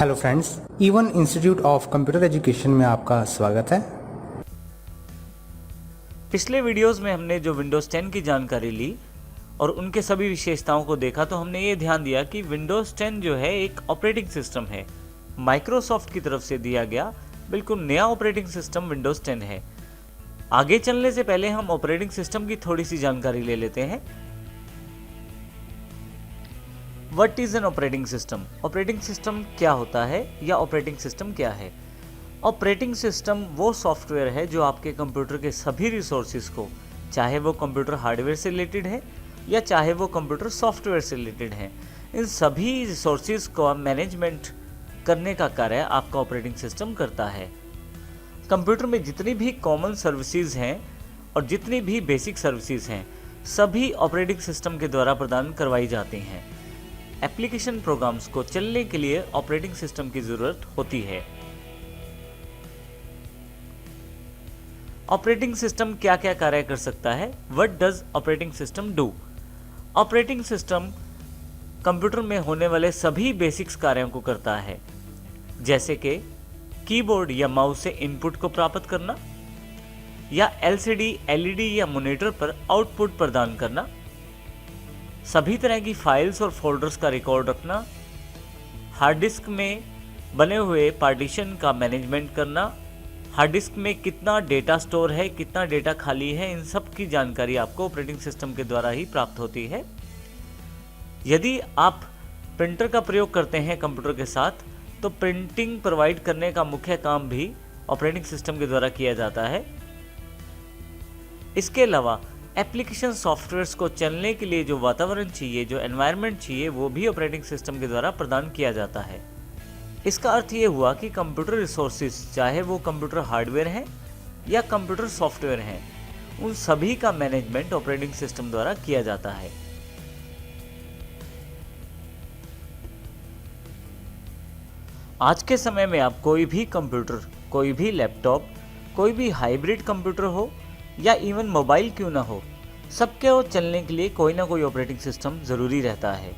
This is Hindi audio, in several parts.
Hello friends, even institute of computer education में आपका स्वागत है। पिछले वीडियोस में हमने जो विंडोज़ 10 की जानकारी ली और उनके सभी विशेषताओं को देखा तो हमने ये ध्यान दिया कि विंडोज़ 10 जो है एक ऑपरेटिंग सिस्टम है, माइक्रोसॉफ्ट की तरफ से दिया गया बिल्कुल नया ऑपरेटिंग सिस्टम विंडोज़ 10 है। आगे चलने से पहले हम ऑपरेटिंग सिस्टम की थोड़ी सी जानकारी ले लेते हैं। What is an operating system? Operating system क्या होता है या ऑपरेटिंग सिस्टम क्या है? ऑपरेटिंग सिस्टम वो सॉफ्टवेयर है जो आपके कंप्यूटर के सभी रिसोर्सेज को, चाहे वो कंप्यूटर हार्डवेयर से रिलेटेड है या चाहे वो कंप्यूटर सॉफ्टवेयर से रिलेटेड है, इन सभी रिसोर्सेज को मैनेजमेंट करने का कार्य आपका ऑपरेटिंग सिस्टम करता है। कंप्यूटर में जितनी भी कॉमन सर्विसेज हैं और जितनी भी बेसिक सर्विसेज हैं, सभी ऑपरेटिंग सिस्टम के द्वारा प्रदान करवाई जाती हैं। एप्लीकेशन प्रोग्राम्स को चलने के लिए ऑपरेटिंग सिस्टम की ज़रूरत होती है। ऑपरेटिंग सिस्टम क्या क्या कार्य कर सकता है? What does operating system do? Operating system computer में होने वाले सभी बेसिक्स कार्यों को करता है, जैसे कि कीबोर्ड या माउस से इनपुट को प्राप्त करना, या एलसीडी, एलईडी या मॉनिटर पर आउटपुट प्रदान करना, सभी तरह की फाइल्स और फोल्डर्स का रिकॉर्ड रखना, हार्ड डिस्क में बने हुए पार्टीशन का मैनेजमेंट करना, हार्ड डिस्क में कितना डेटा स्टोर है, कितना डेटा खाली है, इन सब की जानकारी आपको ऑपरेटिंग सिस्टम के द्वारा ही प्राप्त होती है। यदि आप प्रिंटर का प्रयोग करते हैं कंप्यूटर के साथ, तो प्रिंटिंग प्रोवाइड करने का मुख्य काम भी ऑपरेटिंग सिस्टम के द्वारा किया जाता है। इसके अलावा एप्लीकेशन सॉफ्टवेयर्स को चलने के लिए जो वातावरण चाहिए, जो एनवायरनमेंट चाहिए, वो भी ऑपरेटिंग सिस्टम के द्वारा प्रदान किया जाता है। इसका अर्थ ये हुआ कि कंप्यूटर रिसोर्सेज, चाहे वो कंप्यूटर हार्डवेयर हैं या कंप्यूटर सॉफ्टवेयर हैं, उन सभी का मैनेजमेंट ऑपरेटिंग सिस्टम द्वारा किया जाता है। आज के समय में आप कोई भी कंप्यूटर, कोई भी लैपटॉप, कोई भी हाइब्रिड कंप्यूटर हो या इवन मोबाइल क्यों ना हो, सबके और चलने के लिए कोई ना कोई ऑपरेटिंग सिस्टम ज़रूरी रहता है।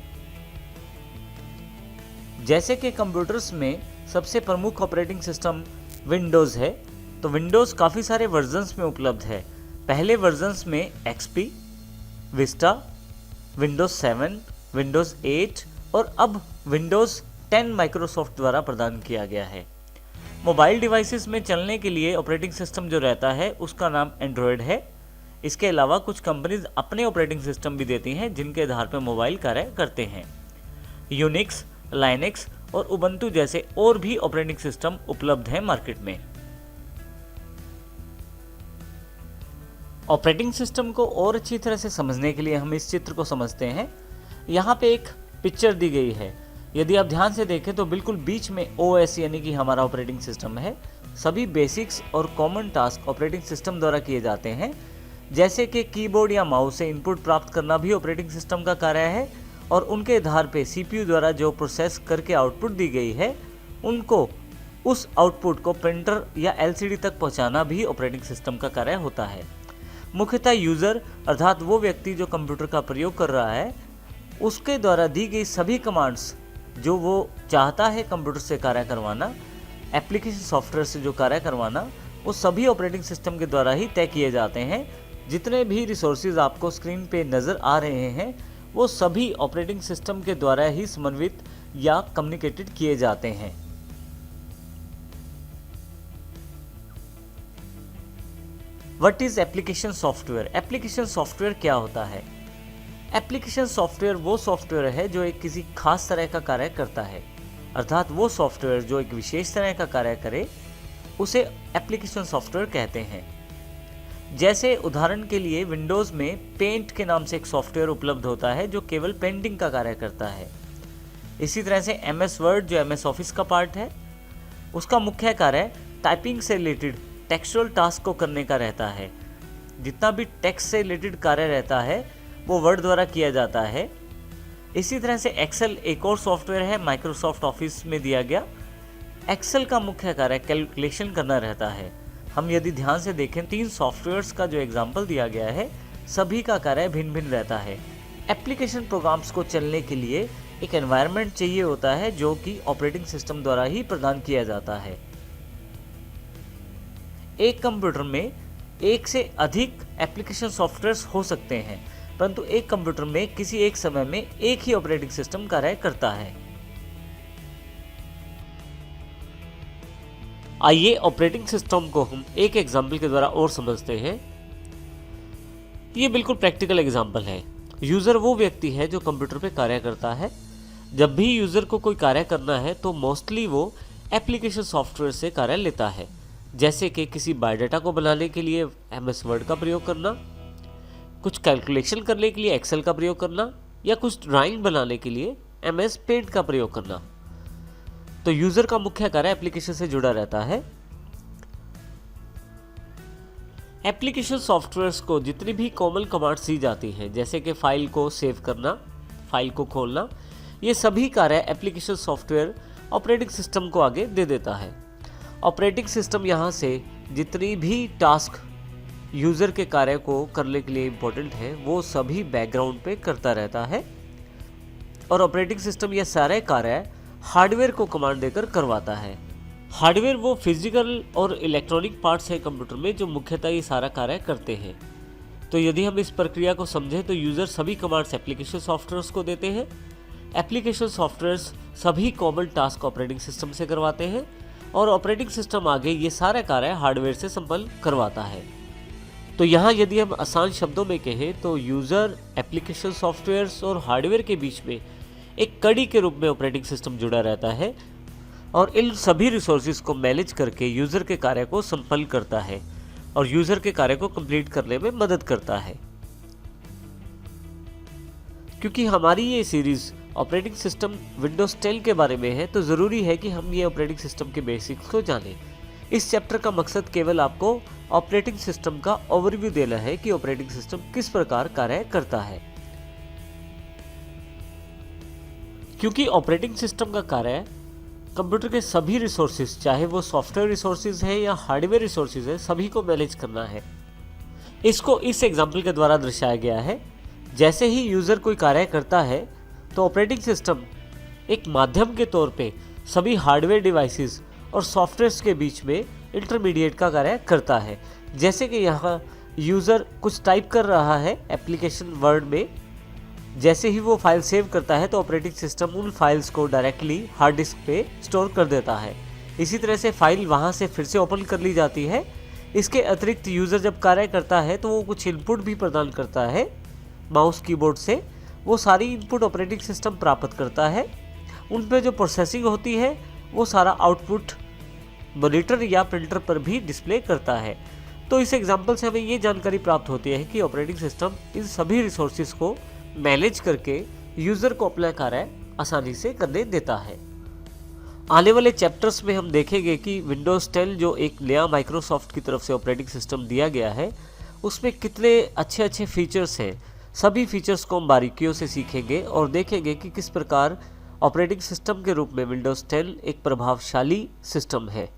जैसे कि कंप्यूटर्स में सबसे प्रमुख ऑपरेटिंग सिस्टम विंडोज़ है, तो विंडोज़ काफ़ी सारे वर्जन्स में उपलब्ध है। पहले वर्जन्स में एक्सपी, विस्टा, विंडोज़ 7, विंडोज़ 8 और अब विंडोज़ 10 माइक्रोसॉफ्ट द्वारा प्रदान किया गया है। मोबाइल डिवाइसेस में चलने के लिए ऑपरेटिंग सिस्टम जो रहता है उसका नाम एंड्रॉयड है। इसके अलावा कुछ कंपनीज अपने ऑपरेटिंग सिस्टम भी देती हैं जिनके आधार पर मोबाइल कार्य करते हैं। यूनिक्स, लाइनेक्स और उबंटू जैसे और भी ऑपरेटिंग सिस्टम उपलब्ध हैं मार्केट में। ऑपरेटिंग सिस्टम को और अच्छी तरह से समझने के लिए हम इस चित्र को समझते हैं। यहाँ पे एक पिक्चर दी गई है। यदि आप ध्यान से देखें तो बिल्कुल बीच में OS यानी कि हमारा ऑपरेटिंग सिस्टम है। सभी बेसिक्स और कॉमन टास्क ऑपरेटिंग सिस्टम द्वारा किए जाते हैं, जैसे कि कीबोर्ड या माउस से इनपुट प्राप्त करना भी ऑपरेटिंग सिस्टम का कार्य है, और उनके आधार पे CPU द्वारा जो प्रोसेस करके आउटपुट दी गई है, उनको उस आउटपुट को प्रिंटर या LCD तक पहुंचाना भी ऑपरेटिंग सिस्टम का कार्य होता है। मुख्यतः यूज़र अर्थात वो व्यक्ति जो कंप्यूटर का प्रयोग कर रहा है, उसके द्वारा दी गई सभी कमांड्स जो वो चाहता है कंप्यूटर से कार्य करवाना, एप्लीकेशन सॉफ्टवेयर से जो कार्य करवाना, वो सभी ऑपरेटिंग सिस्टम के द्वारा ही तय किए जाते हैं। जितने भी रिसोर्सेज आपको स्क्रीन पे नज़र आ रहे हैं, वो सभी ऑपरेटिंग सिस्टम के द्वारा ही समन्वित या कम्युनिकेटेड किए जाते हैं। What is application software? Application software क्या होता है? एप्लीकेशन सॉफ्टवेयर वो सॉफ्टवेयर है जो एक किसी खास तरह का कार्य करता है, अर्थात वो सॉफ्टवेयर जो एक विशेष तरह का कार्य करे उसे एप्लीकेशन सॉफ्टवेयर कहते हैं। जैसे उदाहरण के लिए विंडोज़ में पेंट के नाम से एक सॉफ्टवेयर उपलब्ध होता है जो केवल पेंटिंग का कार्य करता है। इसी तरह से MS वर्ड जो MS ऑफिस का पार्ट है, उसका मुख्य कार्य टाइपिंग से रिलेटेड टेक्सचुअल टास्क को करने का रहता है। जितना भी टेक्स्ट से रिलेटेड कार्य रहता है वो वर्ड द्वारा किया जाता है। इसी तरह से एक्सेल एक और सॉफ्टवेयर है माइक्रोसॉफ्ट ऑफिस में दिया गया। एक्सेल का मुख्य कार्य कैलकुलेशन करना रहता है। हम यदि ध्यान से देखें, 3 सॉफ्टवेयर्स का जो एग्जाम्पल दिया गया है, सभी का कार्य भिन्न भिन्न रहता है। एप्लीकेशन प्रोग्राम्स को चलने के लिए एक एनवायरनमेंट चाहिए होता है जो कि ऑपरेटिंग सिस्टम द्वारा ही प्रदान किया जाता है। एक कंप्यूटर में एक से अधिक एप्लीकेशन सॉफ्टवेयर्स हो सकते हैं, परंतु एक कंप्यूटर में किसी एक समय में एक ही ऑपरेटिंग सिस्टम कार्य करता है। आइए ऑपरेटिंग सिस्टम को हम एक एग्जाम्पल के द्वारा और समझते हैं। ये बिल्कुल प्रैक्टिकल एग्जाम्पल है। यूज़र वो व्यक्ति है जो कंप्यूटर पे कार्य करता है। जब भी यूज़र को कोई कार्य करना है तो मोस्टली वो एप्लीकेशन सॉफ्टवेयर से कार्य लेता है, जैसे कि किसी बायोडाटा को बनाने के लिए MS वर्ड का प्रयोग करना, कुछ कैलकुलेशन करने के लिए एक्सेल का प्रयोग करना, या कुछ ड्राइंग बनाने के लिए MS पेंट का प्रयोग करना। तो यूज़र का मुख्य कार्य एप्लीकेशन से जुड़ा रहता है। एप्लीकेशन सॉफ्टवेयर्स को जितनी भी कॉमन कमांड्स दी जाती हैं, जैसे कि फाइल को सेव करना, फाइल को खोलना, ये सभी कार्य एप्लीकेशन सॉफ्टवेयर ऑपरेटिंग सिस्टम को आगे दे देता है। ऑपरेटिंग सिस्टम यहाँ से जितनी भी टास्क यूज़र के कार्य को करने के लिए इम्पोर्टेंट है वो सभी बैकग्राउंड पे करता रहता है, और ऑपरेटिंग सिस्टम ये सारे कार्य हार्डवेयर को कमांड देकर करवाता है। हार्डवेयर वो फिजिकल और इलेक्ट्रॉनिक पार्ट्स हैं कंप्यूटर में जो मुख्यतः ये सारा कार्य करते हैं। तो यदि हम इस प्रक्रिया को समझें तो यूज़र सभी कमांड्स एप्लीकेशन सॉफ्टवेयर्स को देते हैं। एप्लीकेशन सॉफ्टवेयर्स सभी कॉमन टास्क ऑपरेटिंग सिस्टम से करवाते हैं, और ऑपरेटिंग सिस्टम आगे ये सारे कार्य हार्डवेयर से संपन्न करवाता है। तो यहाँ यदि हम आसान शब्दों में कहें तो यूज़र, एप्लीकेशन सॉफ्टवेयर्स और हार्डवेयर के बीच में एक कड़ी के रूप में ऑपरेटिंग सिस्टम जुड़ा रहता है, और इन सभी रिसोर्सेज को मैनेज करके यूज़र के कार्य को संपन्न करता है और यूज़र के कार्य को कंप्लीट करने में मदद करता है। क्योंकि हमारी ये सीरीज़ ऑपरेटिंग सिस्टम विंडोज़ 10 के बारे में है, तो ज़रूरी है कि हम ये ऑपरेटिंग सिस्टम के बेसिक्स को जानें। इस चैप्टर का मकसद केवल आपको ऑपरेटिंग सिस्टम का ओवरव्यू देना है कि ऑपरेटिंग सिस्टम किस प्रकार कार्य करता है। क्योंकि ऑपरेटिंग सिस्टम का कार्य कंप्यूटर के सभी रिसोर्सेज, चाहे वो सॉफ्टवेयर रिसोर्सेज हैं या हार्डवेयर रिसोर्सेज हैं, सभी को मैनेज करना है। इसको इस एग्जाम्पल के द्वारा दर्शाया गया है। जैसे ही यूज़र कोई कार्य करता है तो ऑपरेटिंग सिस्टम एक माध्यम के तौर पे सभी हार्डवेयर डिवाइसेस और सॉफ्टवेयर्स के बीच में इंटरमीडिएट का कार्य करता है। जैसे कि यहाँ यूज़र कुछ टाइप कर रहा है एप्लीकेशन वर्ड में, जैसे ही वो फाइल सेव करता है तो ऑपरेटिंग सिस्टम उन फाइल्स को डायरेक्टली हार्ड डिस्क पे स्टोर कर देता है। इसी तरह से फाइल वहाँ से फिर से ओपन कर ली जाती है। इसके अतिरिक्त यूज़र जब कार्य करता है तो वो कुछ इनपुट भी प्रदान करता है माउस कीबोर्ड से। वो सारी इनपुट ऑपरेटिंग सिस्टम प्राप्त करता है। उन पे जो प्रोसेसिंग होती है वो सारा आउटपुट मॉनिटर या प्रिंटर पर भी डिस्प्ले करता है। तो इस एग्जाम्पल से हमें ये जानकारी प्राप्त होती है कि ऑपरेटिंग सिस्टम इन सभी रिसोर्सेज को मैनेज करके यूज़र को अपना कार्य आसानी से करने देता है। आने वाले चैप्टर्स में हम देखेंगे कि विंडोज़ 10 जो एक नया माइक्रोसॉफ्ट की तरफ से ऑपरेटिंग सिस्टम दिया गया है, उसमें कितने अच्छे अच्छे फीचर्स हैं। सभी फीचर्स को हम बारीकियों से सीखेंगे और देखेंगे कि किस प्रकार ऑपरेटिंग सिस्टम के रूप में विंडोज़ 10 एक प्रभावशाली सिस्टम है।